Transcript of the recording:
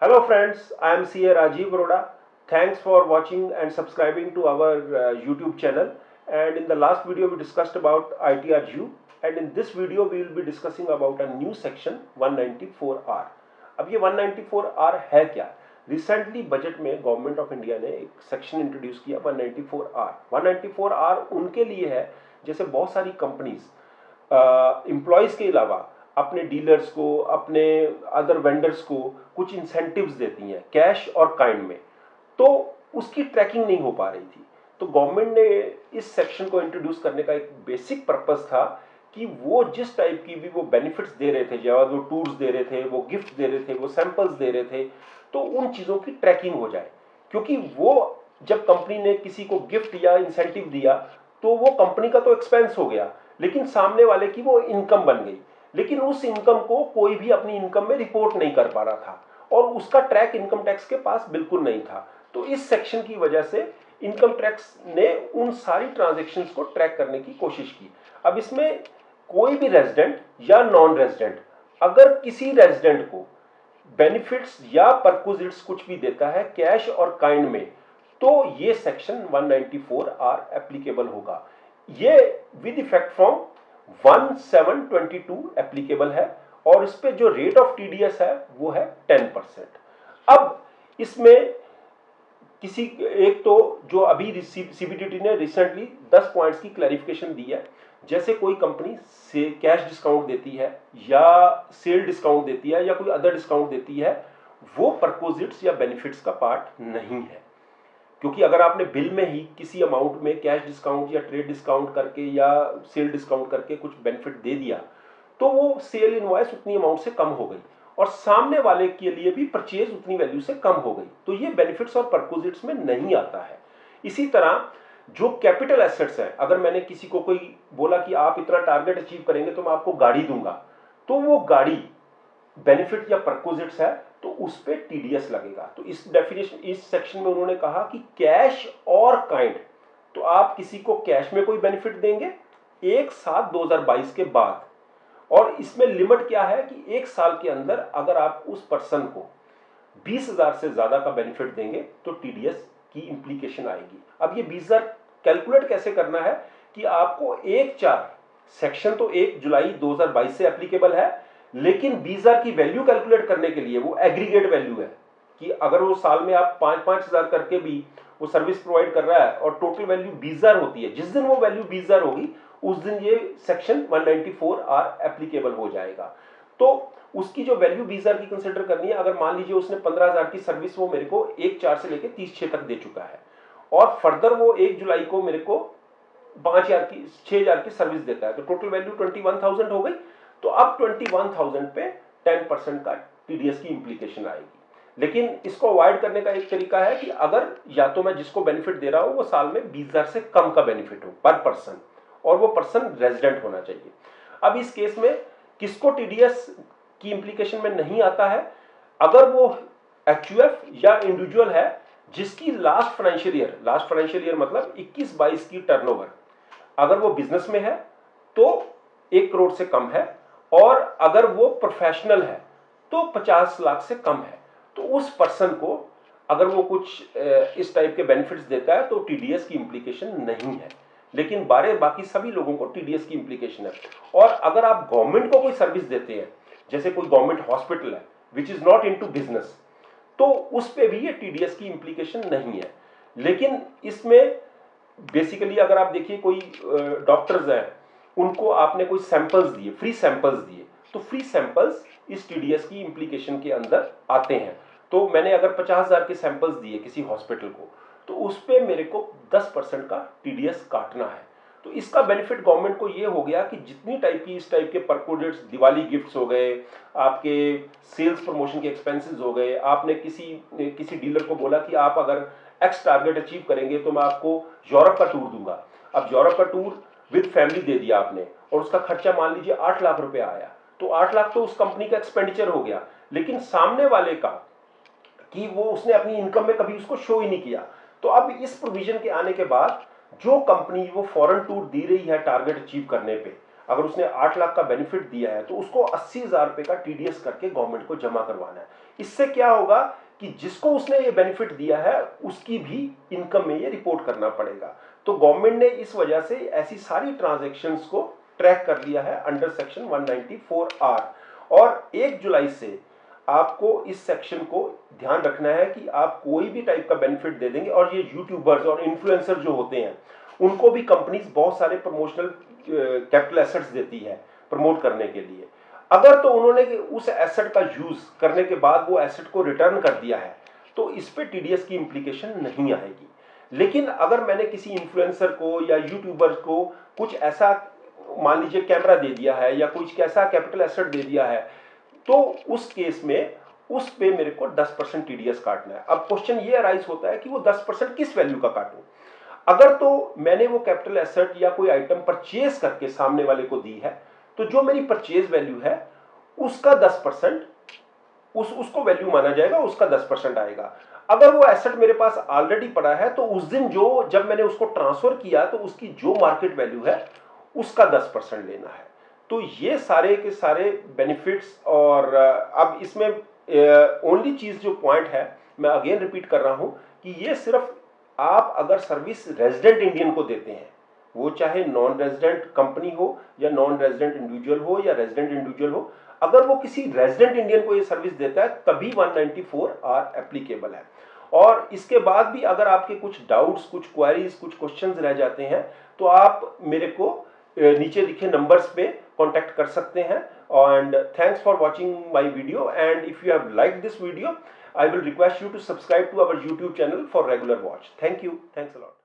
Hello friends, I am CA Rajiv Baroda. Thanks for watching and subscribing to our YouTube channel. And in the last video we discussed about ITRU, and in this video we will be discussing about a new section 194R. अब ये 194R है क्या? Recently budget में government of India ने एक section introduce किया 194R. 194R उनके लिए है जैसे बहुत सारी कंपनीज एम्प्लॉयज़ के अलावा अपने डीलर्स को, अपने अदर वेंडर्स को कुछ इंसेंटिव्स देती हैं कैश और काइंड में, तो उसकी ट्रैकिंग नहीं हो पा रही थी। तो गवर्नमेंट ने इस सेक्शन को इंट्रोड्यूस करने का एक बेसिक पर्पस था कि वो जिस टाइप की भी वो बेनिफिट्स दे रहे थे, जब वो टूर्स दे रहे थे, वो गिफ्ट दे रहे थे, वो सैंपल्स दे रहे थे, तो उन चीज़ों की ट्रैकिंग हो जाए। क्योंकि वो जब कंपनी ने किसी को गिफ्ट या इंसेंटिव दिया तो वो कंपनी का तो एक्सपेंस हो गया, लेकिन सामने वाले की वो इनकम बन गई। लेकिन उस इनकम को कोई भी अपनी इनकम में रिपोर्ट नहीं कर पा रहा था और उसका ट्रैक इनकम टैक्स के पास बिल्कुल नहीं था। तो इस सेक्शन की वजह से इनकम टैक्स ने उन सारी ट्रांजैक्शंस को ट्रैक करने की कोशिश की। अब इसमें कोई भी रेजिडेंट या नॉन रेजिडेंट अगर किसी रेजिडेंट को बेनिफिट्स या परक्विजिट्स कुछ भी देता है कैश और काइंड में, तो ये सेक्शन 194R एप्लीकेबल होगा। ये विद इफेक्ट फ्रॉम 1722 एप्लीकेबल है और इस पे जो रेट ऑफ टीडीएस है वो है 10%। अब इसमें किसी एक तो जो अभी सीबीडीटी ने रिसेंटली 10 पॉइंट्स की क्लैरिफिकेशन दी है, जैसे कोई कंपनी से कैश डिस्काउंट देती है या सेल डिस्काउंट देती है या कोई अदर डिस्काउंट देती है, वो परक्विजिट्स या बेनिफिट्स का पार्ट नहीं है। क्योंकि अगर आपने बिल में ही किसी अमाउंट में कैश डिस्काउंट या ट्रेड डिस्काउंट करके या सेल डिस्काउंट करके कुछ बेनिफिट दे दिया, तो वो सेल इनवॉइस उतनी अमाउंट से कम हो गई और सामने वाले के लिए भी परचेज उतनी वैल्यू से कम हो गई, तो ये बेनिफिट्स और परक्विजिट्स में नहीं आता है। इसी तरह जो कैपिटल एसेट्स है, अगर मैंने किसी को कोई बोला कि आप इतना टारगेट अचीव करेंगे तो मैं आपको गाड़ी दूंगा, तो वो गाड़ी बेनिफिट या परक्विजिट्स है तो उस पर टीडीएस लगेगा। तो इस डेफिनेशन, इस सेक्शन में उन्होंने कहा कि कैश और काइंड, तो आप किसी को कैश में कोई बेनिफिट देंगे 1/7/2022 के बाद, और इसमें लिमिट क्या है कि 1 साल के अंदर अगर आप उस पर्सन को 20,000 से ज्यादा का बेनिफिट देंगे तो टीडीएस की इंप्लीकेशन आएगी। अब ये 20,000 कैलकुलेट कैसे करना है कि आपको 1/4 सेक्शन तो 1 जुलाई 2022 से एप्लीकेबल है, लेकिन 20,000 की वैल्यू कैलकुलेट करने के लिए वो एग्रीगेट वैल्यू है कि अगर वो साल में आप 5,000 करके भी वो सर्विस प्रोवाइड कर रहा है और टोटल वैल्यू 20,000 होती है, जिस दिन वो वैल्यू 20,000 होगी उस दिन ये सेक्शन 194R एप्लीकेबल हो जाएगा। तो उसकी जो वैल्यू 20,000 की कंसिडर करनी है, अगर मान लीजिए उसने 15,000 की सर्विस वो मेरे को 1/4 से लेकर 30/6 तक दे चुका है और फर्दर वो 1 जुलाई को मेरे को 5,000 की 6,000 की सर्विस देता है, तो टोटल वैल्यू 21,000 हो गई। तो अब 21,000 पे 10% का टीडीएस की इंप्लीकेशन आएगी। लेकिन इसको अवॉइड करने का एक तरीका है कि अगर या तो मैं जिसको बेनिफिट दे रहा हूं वो साल में 20,000 से कम का बेनिफिट हो पर पर्सन, और वो पर्सन रेजिडेंट होना चाहिए। अब इस केस में किसको टीडीएस की इंप्लीकेशन में नहीं आता है? अगर वो एचयूएफ या इंडिविजुअल है जिसकी लास्ट फाइनेंशियल ईयर मतलब 21-22 की टर्नओवर अगर वो बिजनेस में है तो 1 करोड़ से कम है, और अगर वो प्रोफेशनल है तो 50 लाख से कम है, तो उस पर्सन को अगर वो कुछ इस टाइप के बेनिफिट्स देता है तो टीडीएस की इंप्लीकेशन नहीं है। लेकिन बाकी सभी लोगों को टीडीएस की इंप्लीकेशन है। और अगर आप गवर्नमेंट को कोई सर्विस देते हैं, जैसे कोई गवर्नमेंट हॉस्पिटल है which is not into business, तो उस पे भी ये टीडीएस की इंप्लीकेशन नहीं है। लेकिन इसमें बेसिकली अगर आप देखिए कोई डॉक्टर्स हैं, उनको आपने कोई सैंपल्स दिए, फ्री सैंपल्स दिए, तो फ्री सैंपल्स इस टीडीएस की इंप्लीकेशन के अंदर आते हैं। तो मैंने अगर 50,000 के सैंपल्स दिए किसी हॉस्पिटल को, तो उस पर मेरे को 10% का टीडीएस काटना है। तो इसका बेनिफिट गवर्नमेंट को ये हो गया कि जितनी टाइप की इस टाइप के परक्विजिट्स, दिवाली गिफ्ट्स हो गए, आपके सेल्स प्रमोशन के एक्सपेंसेस हो गए, आपने किसी डीलर को बोला कि आप अगर एक्स टारगेट अचीव करेंगे तो मैं आपको यूरोप का टूर दूंगा। अब यूरोप का टूर विद फैमिली दे दिया आपने और उसका खर्चा मान लीजिए 8 लाख रुपए आया, तो 8 लाख तो उस कंपनी का एक्सपेंडिचर हो गया, लेकिन सामने वाले का कि वो उसने अपनी इनकम में कभी उसको शो ही नहीं किया। तो अब इस प्रोविजन के आने के बाद जो कंपनी वो फॉरेन टूर दे रही है टारगेट अचीव करने पे, अगर उसने 8 लाख का बेनिफिट दिया है तो उसको 80,000 रुपए का टीडीएस करके गवर्नमेंट को जमा करवाना है। इससे क्या होगा कि जिसको उसने ये बेनिफिट दिया है उसकी भी इनकम में ये रिपोर्ट करना पड़ेगा। तो गवर्नमेंट ने इस वजह से ऐसी सारी ट्रांजैक्शंस को ट्रैक कर लिया है अंडर सेक्शन 194R। और 1 जुलाई से आपको इस सेक्शन को ध्यान रखना है कि आप कोई भी टाइप का बेनिफिट दे देंगे। और ये यूट्यूबर्स और इन्फ्लुएंसर जो होते हैं उनको भी कंपनीज बहुत सारे प्रमोशनल कैपिटल एसेट्स देती है प्रमोट करने के लिए। अगर तो उन्होंने उस एसेट का यूज करने के बाद वो एसेट को रिटर्न कर दिया है तो इस पे टीडीएस की इंप्लीकेशन नहीं आएगी। लेकिन अगर मैंने किसी इन्फ्लुएंसर को या यूट्यूबर को कुछ ऐसा मान लीजिए कैमरा दे दिया है या कुछ कैसा कैपिटल एसेट दे दिया है तो उस केस में उस पे मेरे को 10% टीडीएस काटना है। अब क्वेश्चन ये अराइज होता है कि वो 10% किस वैल्यू का काटूं। अगर तो मैंने वो कैपिटल एसेट या कोई आइटम परचेज करके सामने वाले को दी है तो जो मेरी परचेज वैल्यू है उसका 10% उसको वैल्यू माना जाएगा, उसका 10% आएगा। अगर वो एसेट मेरे पास ऑलरेडी पड़ा है तो उस दिन जब मैंने उसको ट्रांसफर किया तो उसकी जो मार्केट वैल्यू है उसका 10% लेना है। तो ये सारे के सारे बेनिफिट्स। और अब इसमें ओनली चीज जो पॉइंट है मैं अगेन रिपीट कर रहा हूं कि ये सिर्फ आप अगर सर्विस रेजिडेंट इंडियन को देते हैं, वो चाहे नॉन रेजिडेंट कंपनी हो या नॉन रेजिडेंट इंडिविजुअल हो या रेजिडेंट इंडिविजुअल हो, अगर वो किसी रेजिडेंट इंडियन को ये सर्विस देता है तभी 194R एप्लीकेबल है। और इसके बाद भी अगर आपके कुछ डाउट्स, कुछ क्वेरीज, कुछ क्वेश्चंस रह जाते हैं तो आप मेरे को नीचे लिखे नंबर्स पे कांटेक्ट कर सकते हैं। And thanks for watching my video. And if you have liked this video, I will request you to subscribe to our YouTube channel for regular watch. Thank you. Thanks a lot.